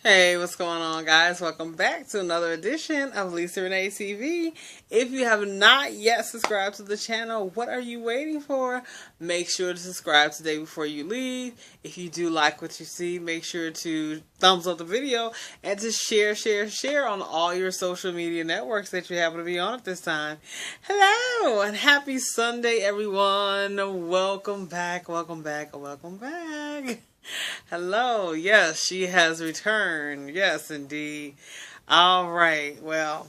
Hey, what's going on, guys? Welcome back to another edition of Lisa Renee TV. If you have not yet subscribed to the channel, what are you waiting for? Make sure to subscribe today before you leave. If you do like what you see, make sure to thumbs up the video and to share on all your social media networks that you happen to be on at this time. Hello and happy Sunday, everyone. Welcome back. Hello. Yes, she has returned. Yes, indeed. All right. Well,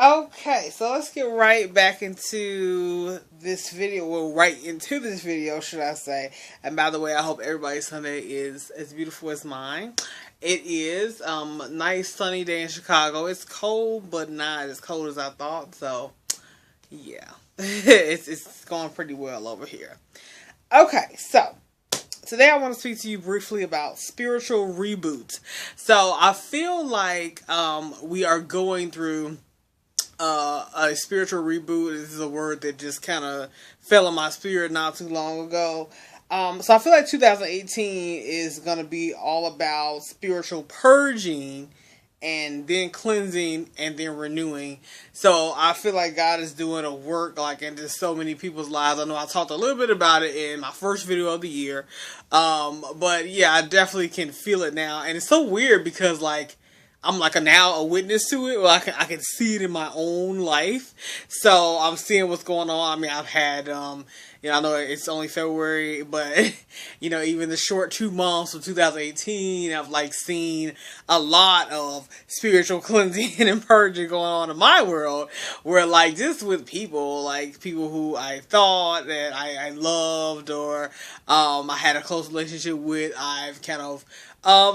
okay. So let's get right back into this video. Well, right into this video, should I say. And by the way, I hope everybody's Sunday is as beautiful as mine. It is nice sunny day in Chicago. It's cold, but not as cold as I thought. So, yeah. it's going pretty well over here. Okay, so today I want to speak to you briefly about spiritual reboot. So I feel like we are going through a spiritual reboot. This is a word that just kind of fell in my spirit not too long ago. So I feel like 2018 is going to be all about spiritual purging and then cleansing and then renewing. So I feel like God is doing a work like in just so many people's lives. I know I talked a little bit about it in my first video of the year. But yeah, I definitely can feel it now. And it's so weird because like I'm like now a witness to it. Well, I can see it in my own life. So I'm seeing what's going on. I mean, I've had I know it's only February, but even the short 2 months of 2018, I've like seen a lot of spiritual cleansing and purging going on in my world, where like just with people, like people who I thought that I loved or I had a close relationship with, I've kind of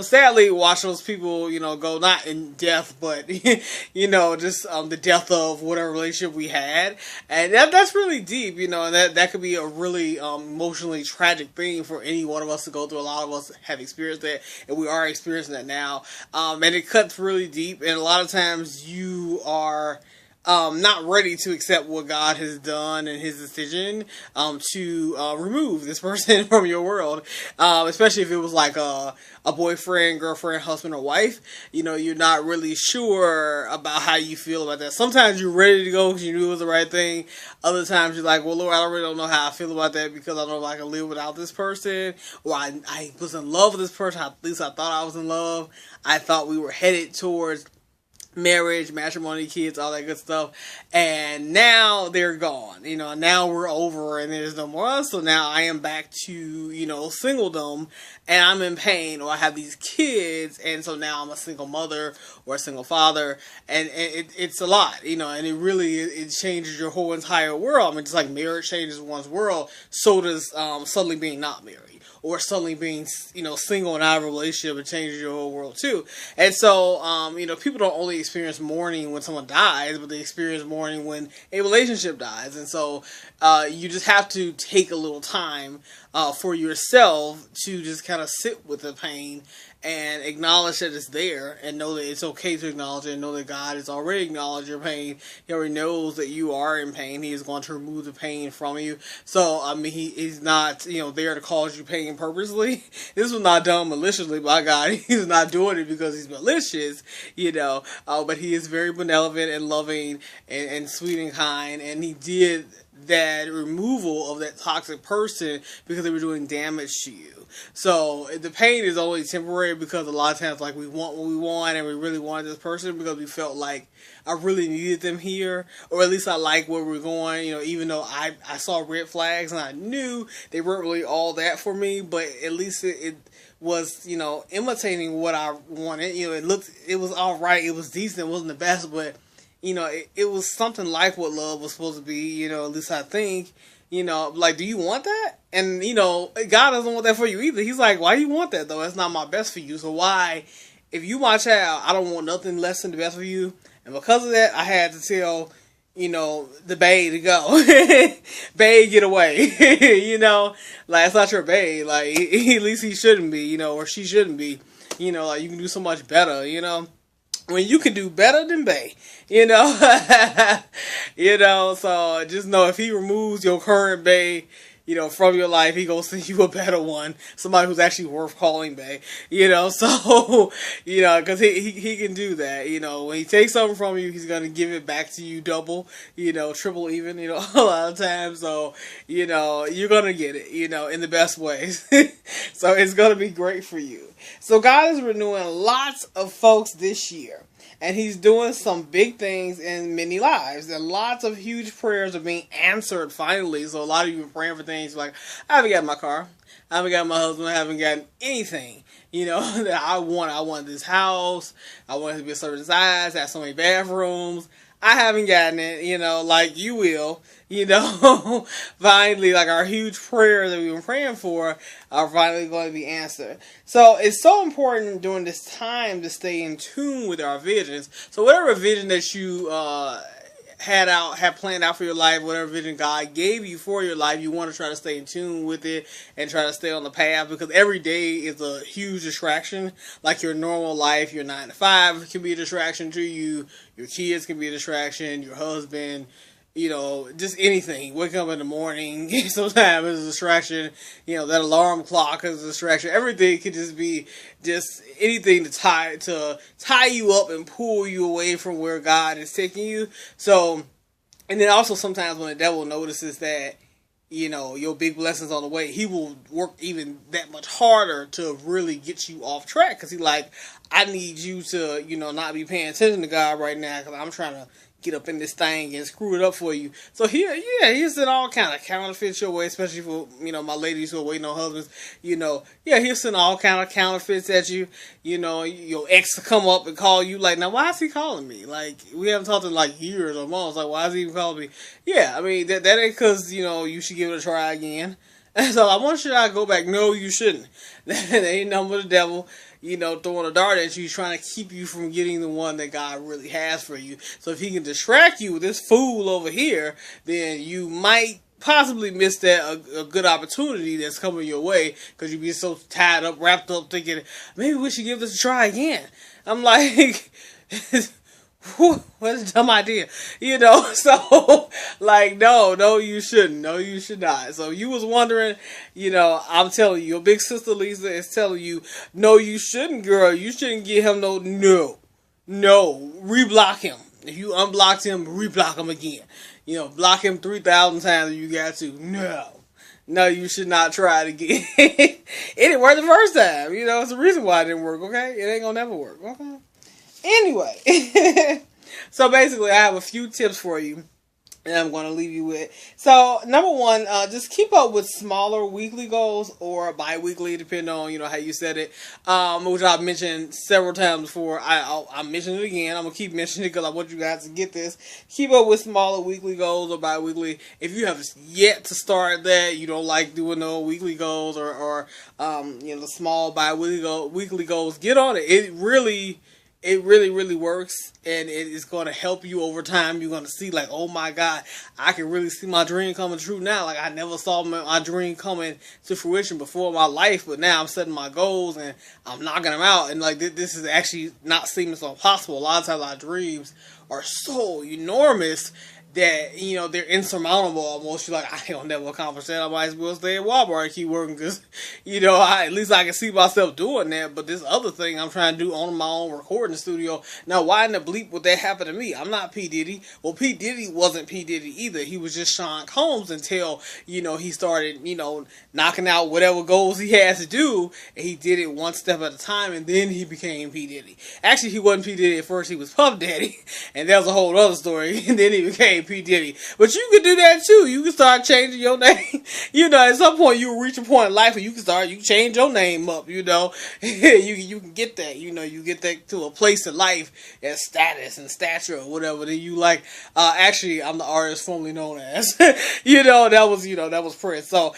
sadly watch those people, go not in death, but, just, the death of whatever relationship we had. And that's really deep, and that could be a really, emotionally tragic thing for any one of us to go through. A lot of us have experienced that, and we are experiencing that now. And it cuts really deep, and a lot of times you are not ready to accept what God has done and his decision to remove this person from your world, especially if it was like a boyfriend, girlfriend, husband, or wife. You're not really sure about how you feel about that. Sometimes you're ready to go because you knew it was the right thing. Other times you're like, well, Lord, I really don't know how I feel about that because I don't know if I can live without this person, or I was in love with this person. At least I thought I was in love. I thought we were headed towards marriage, matrimony, kids, all that good stuff, and now they're gone. Now we're over and there's no more us. So now I am back to singledom, and I'm in pain, or I have these kids, and so now I'm a single mother or a single father, and it's a lot, and it really it changes your whole entire world. I mean, just like marriage changes one's world, so does suddenly being not married, or suddenly being single and out of a relationship. It changes your whole world too. And so people don't only experience mourning when someone dies, but they experience mourning when a relationship dies. And so you just have to take a little time for yourself to just kind of sit with the pain and acknowledge that it's there, and know that it's okay to acknowledge it, and know that God has already acknowledged your pain. He already knows that you are in pain. He is going to remove the pain from you. So, I mean, he's not, there to cause you pain purposely. This was not done maliciously by God. He's not doing it because he's malicious, but he is very benevolent and loving and sweet and kind, and he did that removal of that toxic person because they were doing damage to you. So the pain is only temporary, because a lot of times, like, we want what we want, and we really wanted this person because we felt like I really needed them here, or at least I like where we're going, even though I saw red flags and I knew they weren't really all that for me, but at least it was, imitating what I wanted. It was alright, it was decent, it wasn't the best, but it was something like what love was supposed to be, at least I think. Like, do you want that? And, God doesn't want that for you either. He's like, why do you want that, though? That's not my best for you. So why, if you my child, I don't want nothing less than the best for you. And because of that, I had to tell, the bae to go. Bae, get away. Like, it's not your bae. Like, at least he shouldn't be, or she shouldn't be. Like, you can do so much better, when you can do better than Bay, so just know if he removes your current Bay, from your life, he gonna send you a better one, somebody who's actually worth calling back, so, because he can do that, when he takes something from you, he's gonna give it back to you double, triple even, a lot of times, so, you're gonna get it, in the best ways, so it's gonna be great for you. So God is renewing lots of folks this year. And he's doing some big things in many lives. And lots of huge prayers are being answered finally. So a lot of you are praying for things like, I haven't gotten my car. I haven't gotten my husband. I haven't gotten anything, that I want. I want this house. I want it to be a certain size. Have so many bathrooms. I haven't gotten it, like you will, finally, like our huge prayers that we've been praying for are finally going to be answered. So it's so important during this time to stay in tune with our visions. So whatever vision that you had planned out for your life, whatever vision God gave you for your life, you want to try to stay in tune with it and try to stay on the path, because every day is a huge distraction. Like your normal life, your 9 to 5 can be a distraction to you, your kids can be a distraction, your husband, just anything. Waking up in the morning sometimes is a distraction. That alarm clock is a distraction. Everything could just be anything to tie you up and pull you away from where God is taking you. So, and then also sometimes when the devil notices that, your big blessings on the way, he will work even that much harder to really get you off track. Because he's like, I need you to, not be paying attention to God right now, because I'm trying to get up in this thing and screw it up for you. So he'll send all kind of counterfeits your way, especially for, my ladies who are waiting on husbands, he'll send all kind of counterfeits at you, your ex to come up and call you, like, now why is he calling me? Like, we haven't talked in like years or months, like, why is he even calling me? Yeah, I mean, that ain't because, you should give it a try again. So I want you to go back. No, you shouldn't. That ain't nothing but the devil, throwing a dart at you, trying to keep you from getting the one that God really has for you. So if he can distract you with this fool over here, then you might possibly miss that a good opportunity that's coming your way, because you be so tied up, wrapped up, thinking, maybe we should give this a try again. I'm like, what a dumb idea, so, like, no, you shouldn't. No, you should not. So you was wondering, I'm telling you, your big sister Lisa is telling you, no, you shouldn't, girl. You shouldn't give him no, reblock him. If you unblocked him, reblock him again. Block him 3,000 times if you got to. No, you should not try it again. It didn't work the first time. It's the reason why it didn't work, okay? It ain't gonna never work, okay? Anyway, so basically I have a few tips for you that I'm going to leave you with. So, number one, just keep up with smaller weekly goals or bi-weekly, depending on, how you said it, which I've mentioned several times before. I mentioned it again. I'm going to keep mentioning it because I want you guys to get this. Keep up with smaller weekly goals or bi-weekly. If you have yet to start that, you don't like doing no weekly goals or the small weekly goals, get on it. It really works, and it is going to help you over time. You're going to see, like, oh my God, I can really see my dream coming true now. Like, I never saw my dream coming to fruition before in my life, but now I'm setting my goals and I'm knocking them out, and like, this is actually not seeming so impossible. A lot of times our dreams are so enormous that, they're insurmountable almost. You're like, I ain't gonna never accomplish that. I might as well stay at Walmart and keep working, because, at least I can see myself doing that. But this other thing I'm trying to do on my own recording studio, now why in the bleep would that happen to me? I'm not P. Diddy. Well, P. Diddy wasn't P. Diddy either. He was just Sean Combs until, he started, knocking out whatever goals he had to do, and he did it one step at a time, and then he became P. Diddy. Actually, he wasn't P. Diddy at first. He was Puff Daddy, and that was a whole other story, and then he became P. Diddy. But you could do that too. You can start changing your name. At some point you reach a point in life where you can change your name up, you can get that, you get that to a place in life as status and stature or whatever that you like. Actually, I'm the artist formerly known as, that was Prince. So,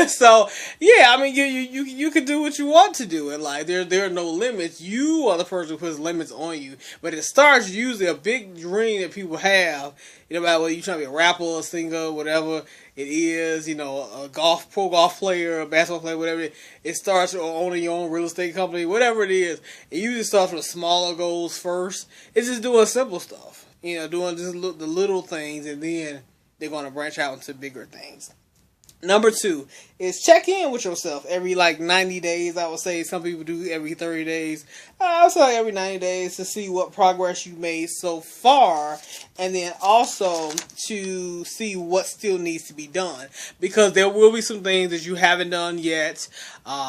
so yeah, I mean, you can do what you want to do in life. There are no limits. You are the person who puts limits on you. But it starts usually a big dream that people have. No matter whether you're trying to be a rapper, a singer, whatever it is, a pro golf player, a basketball player, whatever it starts, or owning your own real estate company, whatever it is. It usually starts with smaller goals first. It's just doing simple stuff, doing just the little things, and then they're going to branch out into bigger things. Number 2 is check in with yourself every like 90 days. I would say some people do every 30 days. I would say every 90 days to see what progress you made so far, and then also to see what still needs to be done, because there will be some things that you haven't done yet,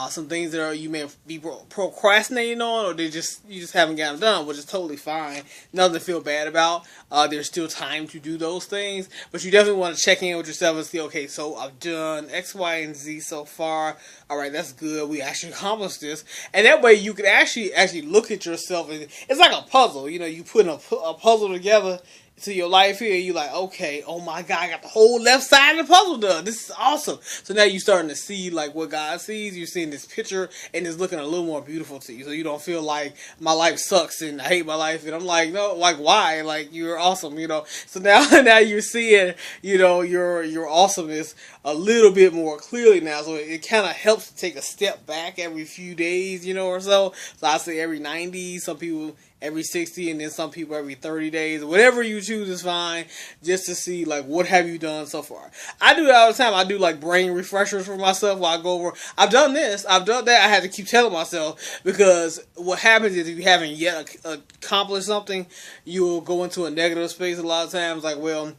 some things that you may be procrastinating on, or you just haven't gotten done, which is totally fine. Nothing to feel bad about. There's still time to do those things, but you definitely want to check in with yourself and see, okay, so I've done X, Y, and Z so far. All right, that's good. We actually accomplished this, and that way you can actually look at yourself. And it's like a puzzle. You know, you put a puzzle together to your life here, and you're like, okay, oh my God, I got the whole left side of the puzzle done. This is awesome. So now you're starting to see like what God sees. You're seeing this picture, and it's looking a little more beautiful to you. So you don't feel like my life sucks and I hate my life. And I'm like, no, like why? Like you're awesome, you know. So now you're seeing, you know, your awesomeness a little bit more clearly now. So it kind of helps to take a step back every few days, you know, or so. So I say every 90. Some people every 60, and then some people every 30 days. Whatever you choose is fine, just to see, like, what have you done so far. I do it all the time. I do, like, brain refreshers for myself while I go over, I've done this, I've done that. I had to keep telling myself, because what happens is if you haven't yet accomplished something, you'll go into a negative space a lot of times, like, well,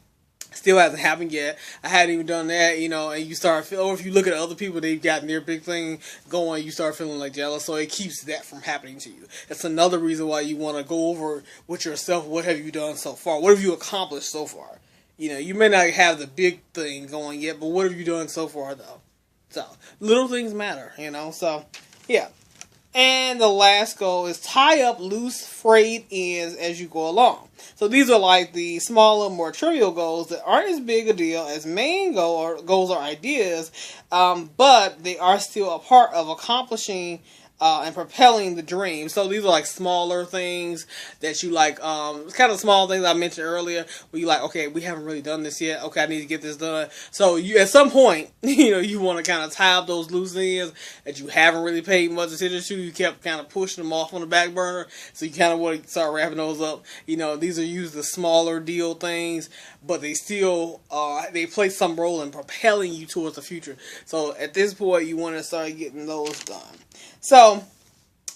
still hasn't happened yet. I hadn't even done that, you know, and you start feeling, or if you look at other people, they've gotten their big thing going, you start feeling like jealous, so it keeps that from happening to you. That's another reason why you want to go over with yourself, what have you done so far? What have you accomplished so far? You know, you may not have the big thing going yet, but what have you done so far, though? So, little things matter, you know, so, yeah. And the last goal is tie up loose frayed ends as you go along. So these are like the smaller, more trivial goals that aren't as big a deal as main goals or ideas, but they are still a part of accomplishing and propelling the dream. So these are like smaller things that you like, kind of small things I mentioned earlier, where you like, okay, we haven't really done this yet. Okay, I need to get this done. So you, at some point, you know, you want to kind of tie up those loose ends that you haven't really paid much attention to. You kept kind of pushing them off on the back burner. So you kind of want to start wrapping those up. You know, these are usually the smaller deal things, but they still, they play some role in propelling you towards the future. So at this point, you want to start getting those done. So,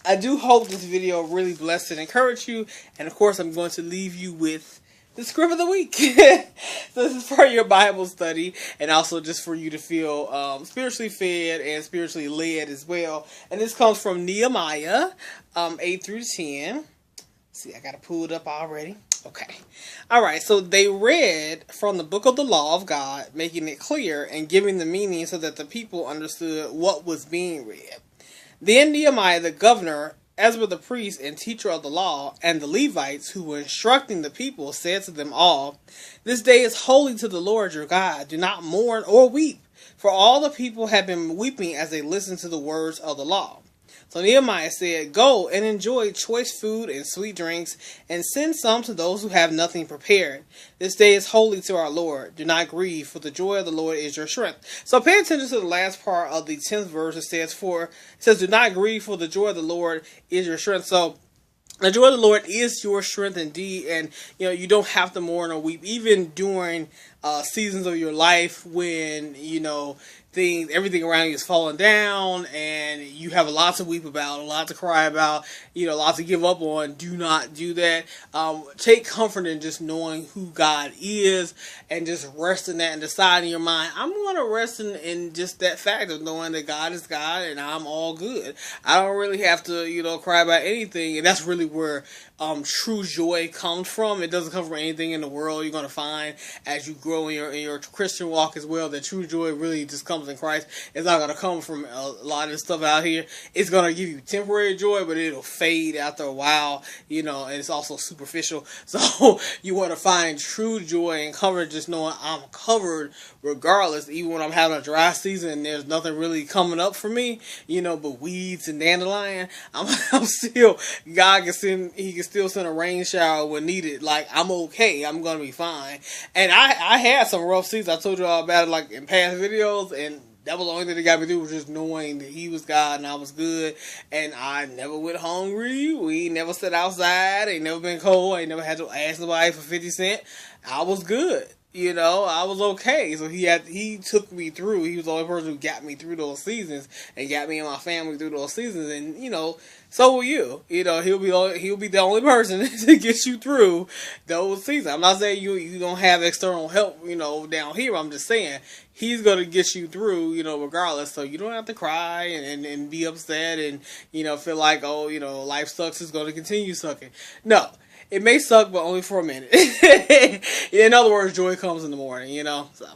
I do hope this video really blessed and encouraged you. And of course, I'm going to leave you with the script of the week. So this is for your Bible study, and also just for you to feel spiritually fed and spiritually led as well. And this comes from Nehemiah 8 through 10. See, I got to pull it up already. Okay. Alright, so they read from the book of the law of God, making it clear and giving the meaning so that the people understood what was being read. Then Nehemiah the governor, Ezra the priest and teacher of the law, and the Levites who were instructing the people said to them all, "This day is holy to the Lord your God. Do not mourn or weep." For all the people had been weeping as they listened to the words of the law. So Nehemiah said, "Go and enjoy choice food and sweet drinks, and send some to those who have nothing prepared. This day is holy to our Lord. Do not grieve, for the joy of the Lord is your strength." So pay attention to the last part of the 10th verse. It says, "Do not grieve, for the joy of the Lord is your strength." So the joy of the Lord is your strength indeed, and you know you don't have to mourn or weep, even during seasons of your life when you know everything around you is falling down, and you have a lot to weep about, a lot to cry about, you know, a lot to give up on. Do not do that. Take comfort in just knowing who God is, and just rest in that, and decide in your mind, I'm going to rest in just that fact of knowing that God is God, and I'm all good. I don't really have to, you know, cry about anything, and that's really where true joy comes from. It doesn't come from anything in the world. You're going to find as you grow in your Christian walk as well, that true joy really just comes in Christ. It's not going to come from a lot of this stuff out here. It's going to give you temporary joy, but it'll fade after a while, you know, and it's also superficial. So you want to find true joy and comfort just knowing I'm covered regardless, even when I'm having a dry season and there's nothing really coming up for me, you know, but weeds and dandelion. I'm still, God He can still send a rain shower when needed. Like, I'm okay. I'm going to be fine. And I had some rough seasons. I told you all about it, like, in past videos, and that was the only thing that got me through, was just knowing that He was God and I was good. And I never went hungry. We never sat outside. Ain't never been cold. I ain't never had to ask nobody for 50 cents. I was good. You know, I was okay. So he took me through. He was the only person who got me through those seasons and got me and my family through those seasons. And you know, so will you. You know, he'll be the only person to get you through those seasons. I'm not saying you don't have external help. You know, down here. I'm just saying he's gonna get you through. You know, regardless. So you don't have to cry and be upset and you know feel like oh you know life sucks. It's gonna continue sucking. No. It may suck, but only for a minute. In other words, joy comes in the morning, you know? So,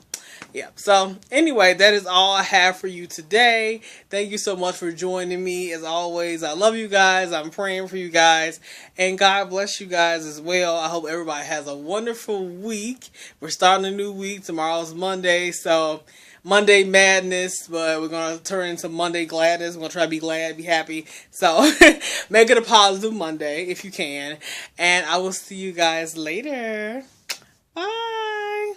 yeah. So, anyway, that is all I have for you today. Thank you so much for joining me. As always, I love you guys. I'm praying for you guys. And God bless you guys as well. I hope everybody has a wonderful week. We're starting a new week. Tomorrow's Monday, so Monday madness, but we're going to turn into Monday gladness. We're going to try to be glad, be happy. So, make it a positive Monday if you can. And I will see you guys later. Bye.